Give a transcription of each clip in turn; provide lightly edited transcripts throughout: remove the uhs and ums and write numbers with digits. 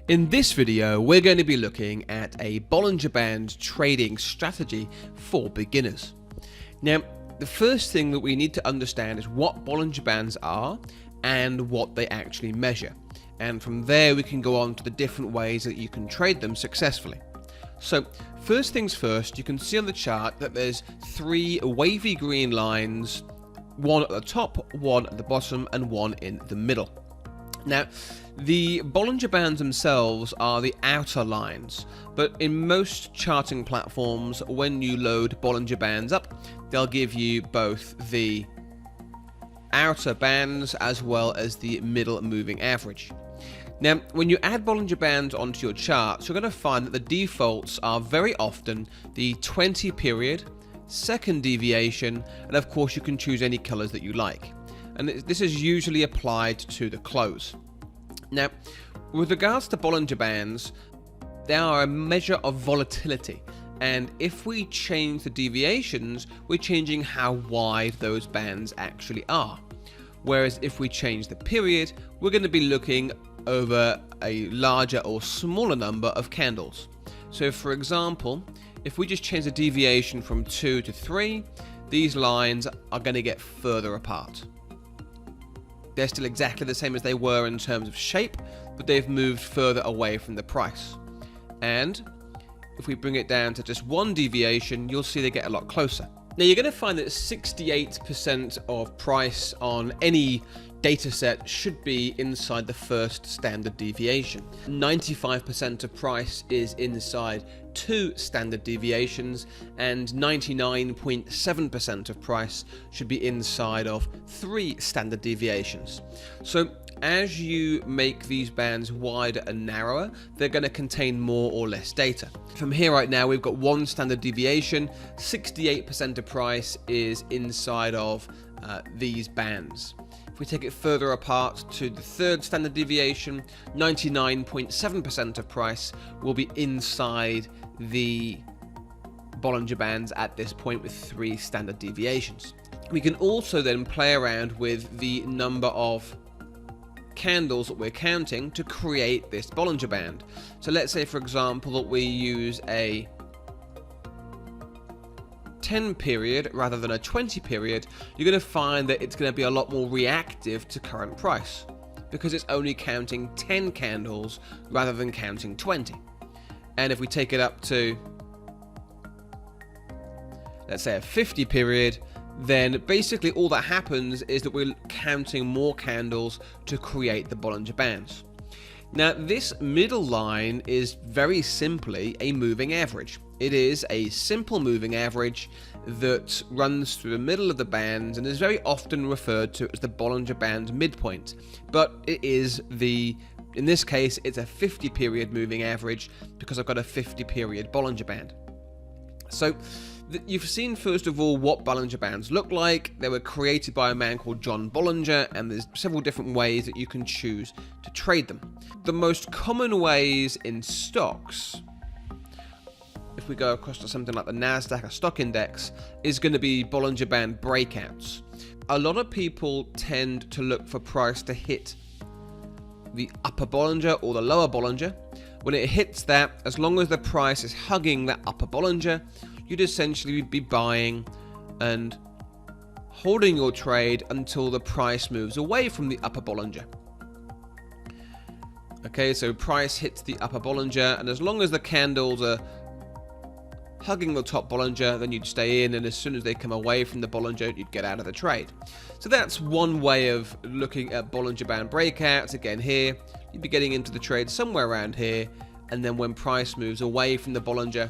In this video, we're going to be looking at a Bollinger Band trading strategy for beginners. Now, the first thing that we need to understand is what Bollinger Bands are and what they actually measure. And from there, we can go on to the different ways that you can trade them successfully. So, first things first, you can see on the chart that there's three wavy green lines, one at the top, one at the bottom, and one in the middle. Now, the Bollinger Bands themselves are the outer lines, but in most charting platforms, when you load Bollinger Bands up, they'll give you both the outer bands as well as the middle moving average. Now, when you add Bollinger Bands onto your charts, you're going to find that the defaults are very often the 20 period, second deviation, and of course you can choose any colors that you like. And this is usually applied to the close. Now, with regards to Bollinger Bands, they are a measure of volatility, and if we change the deviations, we're changing how wide those bands actually are. Whereas if we change the period, we're going to be looking over a larger or smaller number of candles. So for example, if we just change the deviation from 2 to 3, these lines are going to get further apart. They're still exactly the same as they were in terms of shape, but they've moved further away from the price. And if we bring it down to just one deviation, you'll see they get a lot closer. Now you're going to find that 68% of price on any data set should be inside the first standard deviation. 95% of price is inside 2 standard deviations, and 99.7% of price should be inside of 3 standard deviations. So as you make these bands wider and narrower, they're going to contain more or less data. From here right now, we've got 1 standard deviation, 68% of price is inside of these bands. If we take it further apart to the 3rd standard deviation, 99.7% of price will be inside the Bollinger Bands at this point with 3 standard deviations. We can also then play around with the number of candles that we're counting to create this Bollinger Band. So let's say, for example, that we use a 10 period rather than a 20 period, you're going to find that it's going to be a lot more reactive to current price because it's only counting 10 candles rather than counting 20. And if we take it up to, let's say, a 50 period, then basically all that happens is that we're counting more candles to create the Bollinger Bands. Now, this middle line is very simply a moving average. It is a simple moving average that runs through the middle of the bands and is very often referred to as the Bollinger Band midpoint. But it is in this case, it's a 50 period moving average because I've got a 50 period Bollinger Band. So you've seen, first of all, what Bollinger Bands look like. They were created by a man called John Bollinger, and there's several different ways that you can choose to trade them. The most common ways in stocks, if we go across to something like the NASDAQ, a stock index, is going to be Bollinger Band breakouts. A lot of people tend to look for price to hit the upper Bollinger or the lower Bollinger. When it hits that, as long as the price is hugging that upper Bollinger, you'd essentially be buying and holding your trade until the price moves away from the upper Bollinger. Okay, so price hits the upper Bollinger, and as long as the candles are hugging the top Bollinger, then you'd stay in, and as soon as they come away from the Bollinger, you'd get out of the trade. So that's one way of looking at Bollinger Band breakouts. Again, here, you'd be getting into the trade somewhere around here, and then when price moves away from the Bollinger,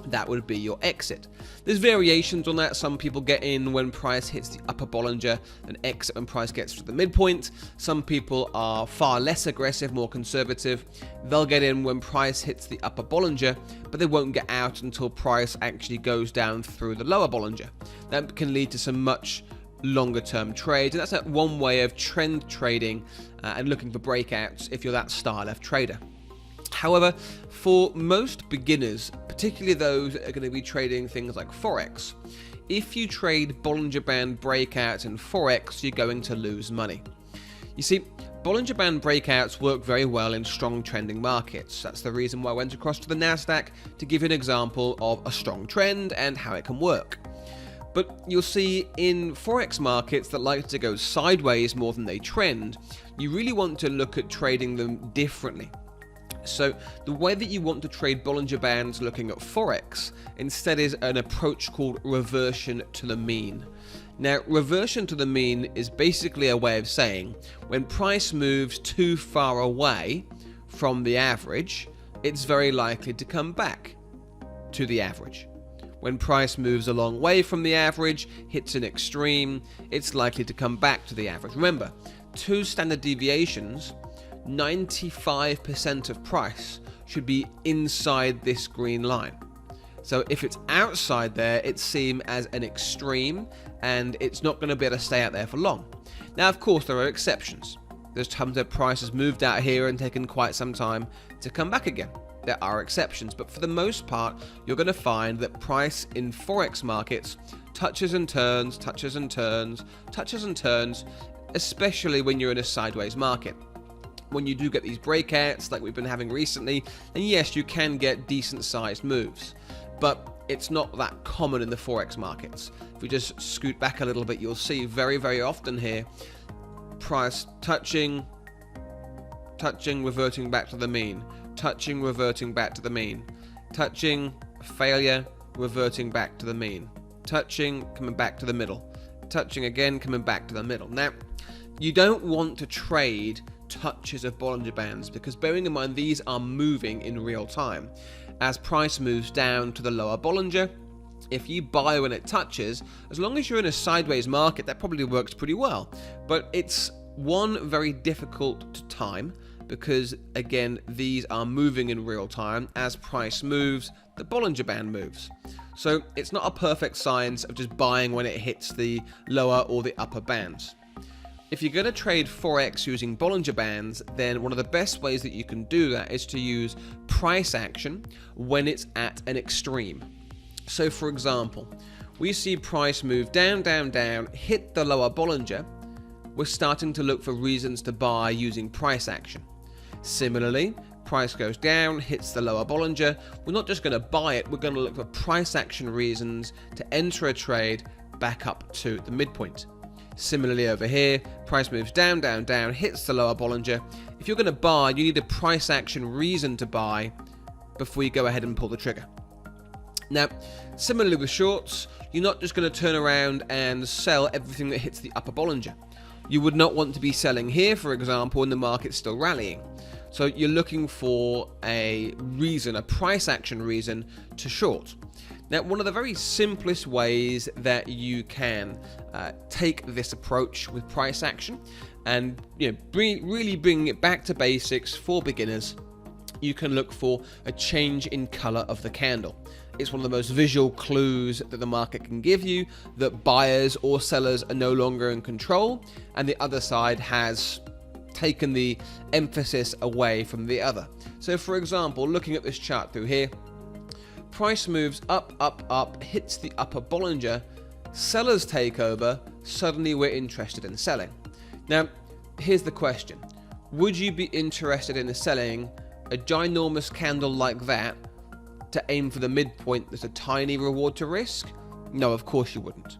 that would be your exit. There's variations on that. Some people get in when price hits the upper Bollinger and exit when price gets to the midpoint. Some people are far less aggressive, more conservative. They'll get in when price hits the upper Bollinger, but they won't get out until price actually goes down through the lower Bollinger. That can lead to some much longer term trades, and that's one way of trend trading and looking for breakouts if you're that style of trader. However, for most beginners, particularly those that are going to be trading things like Forex, if you trade Bollinger Band breakouts in Forex, you're going to lose money. You see, Bollinger Band breakouts work very well in strong trending markets. That's the reason why I went across to the Nasdaq to give you an example of a strong trend and how it can work. But you'll see in Forex markets that like to go sideways more than they trend, you really want to look at trading them differently. So the way that you want to trade Bollinger Bands looking at Forex instead is an approach called reversion to the mean. Now, reversion to the mean is basically a way of saying when price moves too far away from the average, it's very likely to come back to the average. When price moves a long way from the average, hits an extreme, it's likely to come back to the average. Remember, 2 standard deviations, 95% of price should be inside this green line. So if it's outside there, it's seen as an extreme and it's not going to be able to stay out there for long. Now, of course, there are exceptions. There's times that price has moved out here and taken quite some time to come back again. There are exceptions, but for the most part, you're going to find that price in Forex markets touches and turns, touches and turns, touches and turns, especially when you're in a sideways market. When you do get these breakouts like we've been having recently, then yes, you can get decent sized moves, but it's not that common in the Forex markets. If we just scoot back a little bit, you'll see very, very often here, price touching, reverting back to the mean, touching, reverting back to the mean, touching, failure, reverting back to the mean, touching, coming back to the middle, touching again, coming back to the middle. Now, you don't want to trade touches of Bollinger Bands because bearing in mind these are moving in real time. As price moves down to the lower Bollinger, if you buy when it touches, as long as you're in a sideways market, that probably works pretty well. But it's one very difficult to time because again these are moving in real time. As price moves, the Bollinger Band moves. So it's not a perfect science of just buying when it hits the lower or the upper bands. If you're going to trade Forex using Bollinger Bands, then one of the best ways that you can do that is to use price action when it's at an extreme. So for example, we see price move down, down, down, hit the lower Bollinger. We're starting to look for reasons to buy using price action. Similarly, price goes down, hits the lower Bollinger. We're not just going to buy it, we're going to look for price action reasons to enter a trade back up to the midpoint. Similarly over here, price moves down, down, down, hits the lower Bollinger. If you're going to buy, you need a price action reason to buy before you go ahead and pull the trigger. Now, similarly with shorts, you're not just going to turn around and sell everything that hits the upper Bollinger. You would not want to be selling here, for example, when the market's still rallying. So you're looking for a reason, a price action reason to short. Now, one of the very simplest ways that you can take this approach with price action and really bring it back to basics for beginners, you can look for a change in color of the candle. It's one of the most visual clues that the market can give you that buyers or sellers are no longer in control and the other side has taken the emphasis away from the other. So for example, looking at this chart through here, price moves up, up, up, hits the upper Bollinger, sellers take over, suddenly we're interested in selling. Now, here's the question. Would you be interested in selling a ginormous candle like that to aim for the midpoint that's a tiny reward to risk? No, of course you wouldn't.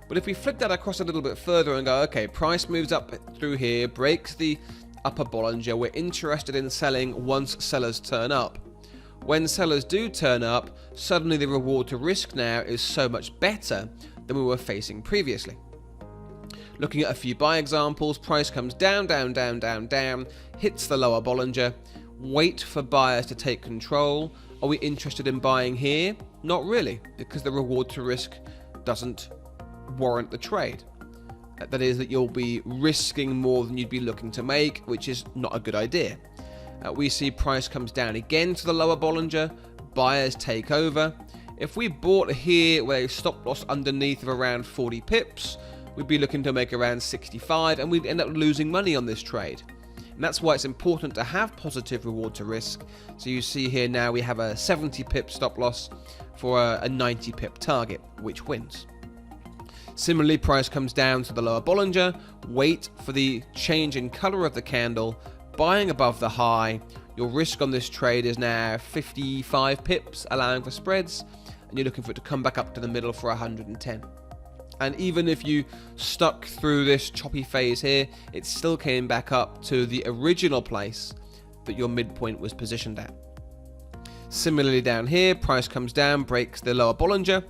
But if we flip that across a little bit further and go, okay, price moves up through here, breaks the upper Bollinger, we're interested in selling once sellers turn up. When sellers do turn up, suddenly the reward to risk now is so much better than we were facing previously. Looking at a few buy examples, price comes down, down, down, down, down, hits the lower Bollinger, wait for buyers to take control. Are we interested in buying here? Not really, because the reward to risk doesn't warrant the trade. That is that you'll be risking more than you'd be looking to make, which is not a good idea. We see price comes down again to the lower Bollinger, buyers take over. If we bought here with a stop loss underneath of around 40 pips, we'd be looking to make around 65 and we'd end up losing money on this trade. And that's why it's important to have positive reward to risk. So you see here now we have a 70 pip stop loss for a 90 pip target, which wins. Similarly, price comes down to the lower Bollinger, wait for the change in color of the candle, buying above the high. Your risk on this trade is now 55 pips, allowing for spreads, and you're looking for it to come back up to the middle for 110. And even if you stuck through this choppy phase here, it still came back up to the original place that your midpoint was positioned at. Similarly down here, price comes down, breaks the lower Bollinger,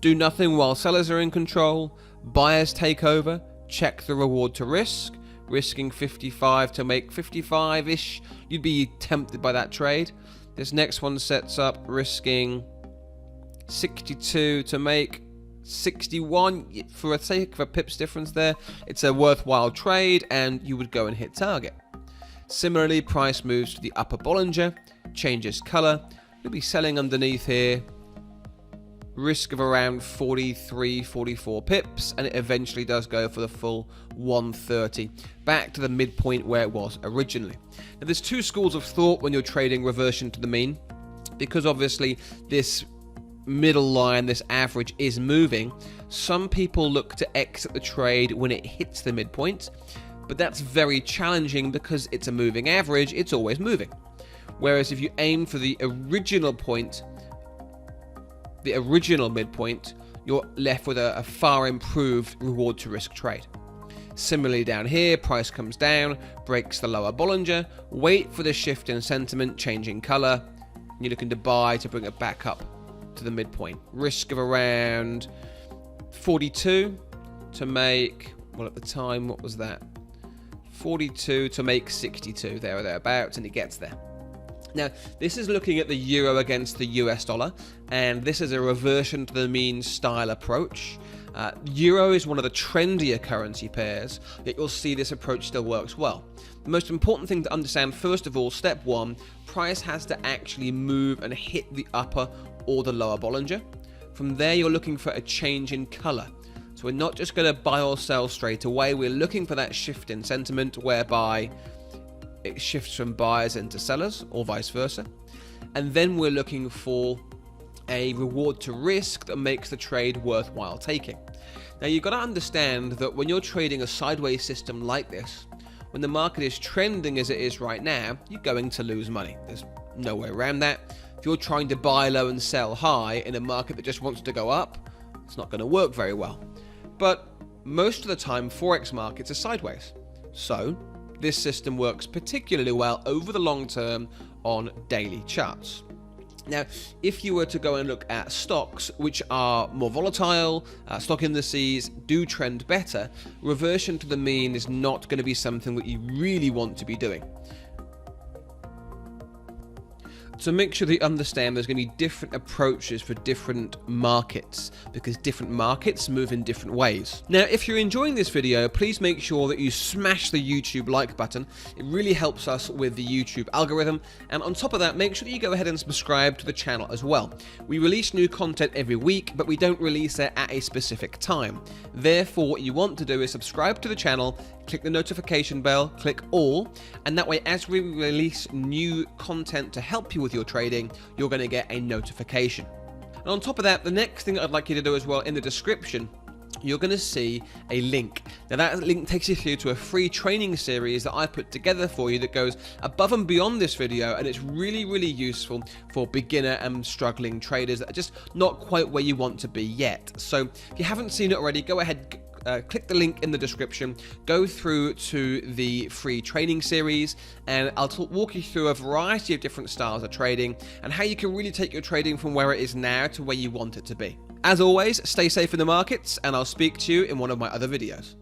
do nothing while sellers are in control, buyers take over, check the reward to risk, risking 55 to make 55-ish. You'd be tempted by that trade. This next one sets up risking 62 to make 61. For the sake of a pips difference there, it's a worthwhile trade and you would go and hit target. Similarly, price moves to the upper Bollinger, changes color, you'll be selling underneath here, risk of around 43, 44 pips, and it eventually does go for the full 130, back to the midpoint where it was originally. Now there's two schools of thought when you're trading reversion to the mean, because obviously this middle line, this average is moving. Some people look to exit the trade when it hits the midpoint, but that's very challenging because it's a moving average, it's always moving. Whereas if you aim for the original point, the original midpoint, you're left with a far improved reward to risk trade. Similarly down here, price comes down, breaks the lower Bollinger, wait for the shift in sentiment, changing color, and you're looking to buy to bring it back up to the midpoint. Risk of around 42 to make, well at the time, what was that? 42 to make 62, there or thereabouts, and it gets there. Now, this is looking at the euro against the US dollar, and this is a reversion to the mean style approach. Euro is one of the trendier currency pairs, yet you'll see this approach still works well. The most important thing to understand, first of all, step one, price has to actually move and hit the upper or the lower Bollinger. From there, you're looking for a change in color. So we're not just going to buy or sell straight away, we're looking for that shift in sentiment whereby it shifts from buyers into sellers or vice versa. And then we're looking for a reward to risk that makes the trade worthwhile taking. Now you've got to understand that when you're trading a sideways system like this, when the market is trending as it is right now, you're going to lose money. There's no way around that. If you're trying to buy low and sell high in a market that just wants to go up, it's not going to work very well. But most of the time, Forex markets are sideways. So this system works particularly well over the long term on daily charts. Now, if you were to go and look at stocks which are more volatile, stock indices do trend better, reversion to the mean is not going to be something that you really want to be doing. So make sure that you understand there's going to be different approaches for different markets, because different markets move in different ways. Now, if you're enjoying this video, please make sure that you smash the YouTube like button. It really helps us with the YouTube algorithm. And on top of that, make sure that you go ahead and subscribe to the channel as well. We release new content every week, but we don't release it at a specific time. Therefore, what you want to do is subscribe to the channel, click the notification bell, click all, and that way as we release new content to help you with your trading, you're going to get a notification. And on top of that, the next thing I'd like you to do as well, in the description, you're going to see a link. Now that link takes you through to a free training series that I put together for you that goes above and beyond this video, and it's really, really useful for beginner and struggling traders that are just not quite where you want to be yet. So if you haven't seen it already, go ahead, click the link in the description, go through to the free training series, and I'll walk you through a variety of different styles of trading and how you can really take your trading from where it is now to where you want it to be. As always, stay safe in the markets, and I'll speak to you in one of my other videos.